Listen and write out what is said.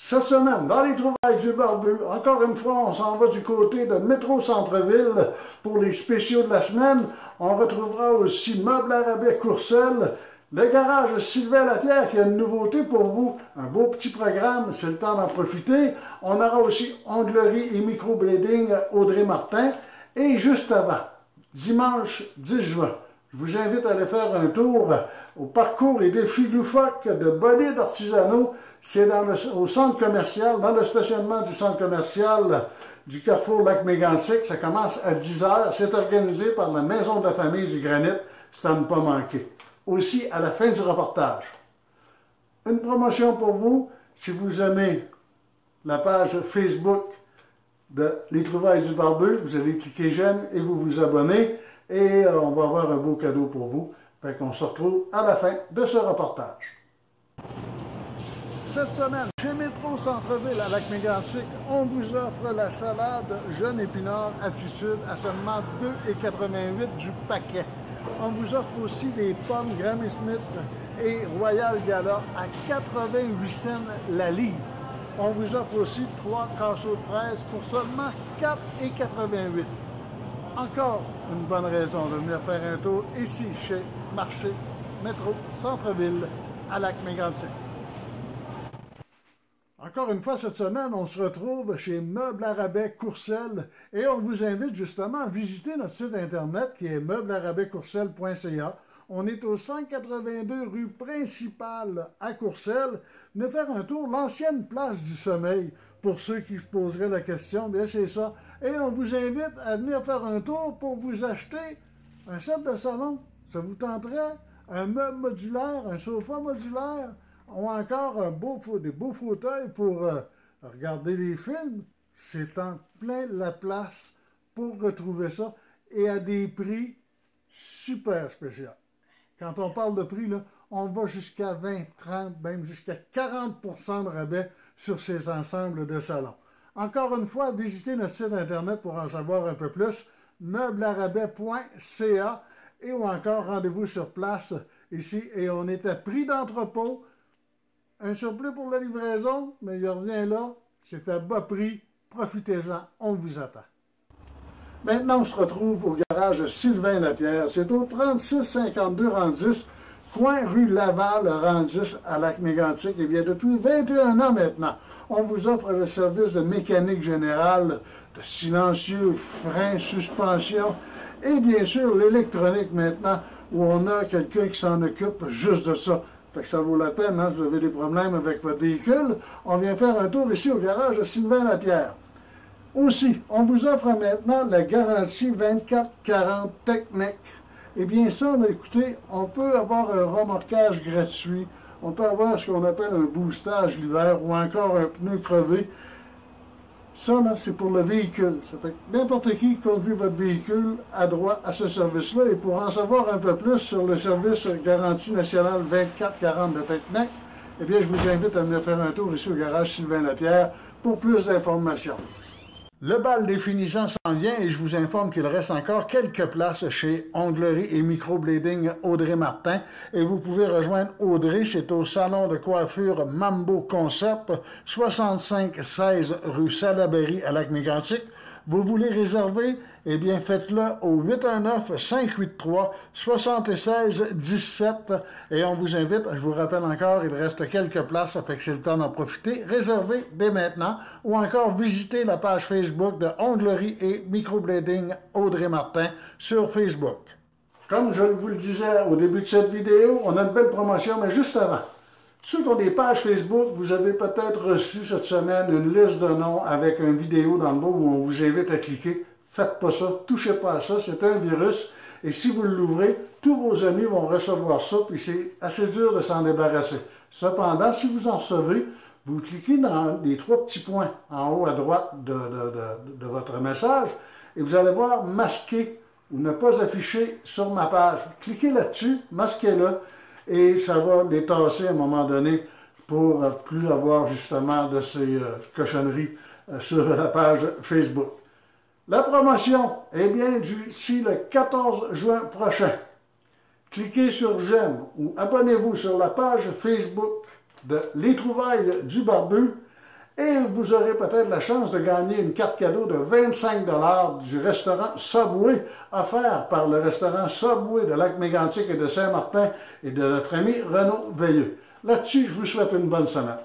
Cette semaine, dans les trouvailles du barbu, encore une fois, on s'en va du côté de Métro Centre-Ville pour les spéciaux de la semaine. On retrouvera aussi Meubles à rabais Courcelles, le garage Sylvain Lapierre qui a une nouveauté pour vous, un beau petit programme, c'est le temps d'en profiter. On aura aussi Onglerie et Microblading Audrey Martin. Et juste avant, dimanche 10 juin, je vous invite à aller faire un tour au parcours et défis loufoques de bolides artisanaux. C'est au centre commercial, dans le stationnement du centre commercial du Carrefour Lac-Mégantic. Ça commence à 10 h. C'est organisé par la Maison de la Famille du Granit. C'est à ne pas manquer. Aussi, à la fin du reportage, une promotion pour vous. Si vous aimez la page Facebook de Les Trouvailles du Barbu, vous allez cliquer j'aime et vous vous abonnez. Et on va avoir un beau cadeau pour vous. Fait qu'on se retrouve à la fin de ce reportage. Cette semaine, chez Métro Centre-Ville à Lac-Mégantic, on vous offre la salade Jeune Épinard Attitude à seulement 2,88 du paquet. On vous offre aussi des pommes Granny Smith et Royal Gala à 88 cents la livre. On vous offre aussi 3 casseaux de fraises pour seulement 4,88. Encore une bonne raison de venir faire un tour ici chez Marché Métro Centre-Ville à Lac-Mégantic. Encore une fois, cette semaine, on se retrouve chez Meubles à rabais Courcelles et on vous invite justement à visiter notre site internet qui est meublearabaicourcelles.ca. On est au 182 rue principale à Courcelles. Venez faire un tour, l'ancienne place du sommeil. Pour ceux qui se poseraient la question, bien c'est ça. Et on vous invite à venir faire un tour pour vous acheter un set de salon. Ça vous tenterait? Un meuble modulaire, un sofa modulaire? Ou encore des beaux fauteuils pour regarder les films. C'est en plein la place pour retrouver ça et à des prix super spéciaux. Quand on parle de prix, là, on va jusqu'à 20, 30, même jusqu'à 40% de rabais sur ces ensembles de salons. Encore une fois, visitez notre site internet pour en savoir un peu plus, meublearabais.ca et ou encore rendez-vous sur place ici et on est à prix d'entrepôt. Un surplus pour la livraison, mais il revient là, c'est à bas prix, profitez-en, on vous attend. Maintenant, on se retrouve au garage Sylvain Lapierre, c'est au 3652 rang 10, coin rue Laval, rang 10 à Lac-Mégantic. Et bien, depuis 21 ans maintenant, on vous offre le service de mécanique générale, de silencieux, freins, suspension, et bien sûr l'électronique maintenant, où on a quelqu'un qui s'en occupe juste de ça. Fait que ça vaut la peine, hein, si vous avez des problèmes avec votre véhicule. On vient faire un tour ici au garage de Sylvain Lapierre. Aussi, on vous offre maintenant la garantie 24-40 technique. Et bien ça, écoutez, on peut avoir un remorquage gratuit, on peut avoir ce qu'on appelle un boostage l'hiver ou encore un pneu crevé. Ça, là, c'est pour le véhicule. Ça fait que n'importe qui conduit votre véhicule a droit à ce service-là. Et pour en savoir un peu plus sur le service Garantie nationale 24-40 de Technique, eh bien, je vous invite à venir faire un tour ici au garage Sylvain Lapierre pour plus d'informations. Le bal des finissants s'en vient et je vous informe qu'il reste encore quelques places chez Onglerie et Microblading Audrey Martin. Et vous pouvez rejoindre Audrey, c'est au salon de coiffure Mambo Concept, 6516 rue Salaberry à Lac-Mégantic. Vous voulez réserver? Eh bien, faites-le au 819-583-7617 et on vous invite, je vous rappelle encore, il reste quelques places, ça fait que c'est le temps d'en profiter. Réservez dès maintenant ou encore visitez la page Facebook de Onglerie et Microblading Audrey Martin sur Facebook. Comme je vous le disais au début de cette vidéo, on a une belle promotion, mais juste avant. Ceux qui ont des pages Facebook, vous avez peut-être reçu cette semaine une liste de noms avec une vidéo dans le bas où on vous invite à cliquer. Faites pas ça, touchez pas à ça, c'est un virus. Et si vous l'ouvrez, tous vos amis vont recevoir ça, puis c'est assez dur de s'en débarrasser. Cependant, si vous en recevez, vous cliquez dans les 3 petits points en haut à droite de votre message et vous allez voir masquer ou ne pas afficher sur ma page. Cliquez là-dessus, masquez-le. Et ça va les tasser à un moment donné pour plus avoir justement de ces cochonneries sur la page Facebook. La promotion est bien d'ici le 14 juin prochain. Cliquez sur j'aime ou abonnez-vous sur la page Facebook de Les Trouvailles du Barbu Et vous aurez peut-être la chance de gagner une carte cadeau de 25 $ du restaurant Subway, offert par le restaurant Subway de Lac-Mégantic et de Saint-Martin et de notre ami Renaud Veilleux. Là-dessus, je vous souhaite une bonne semaine.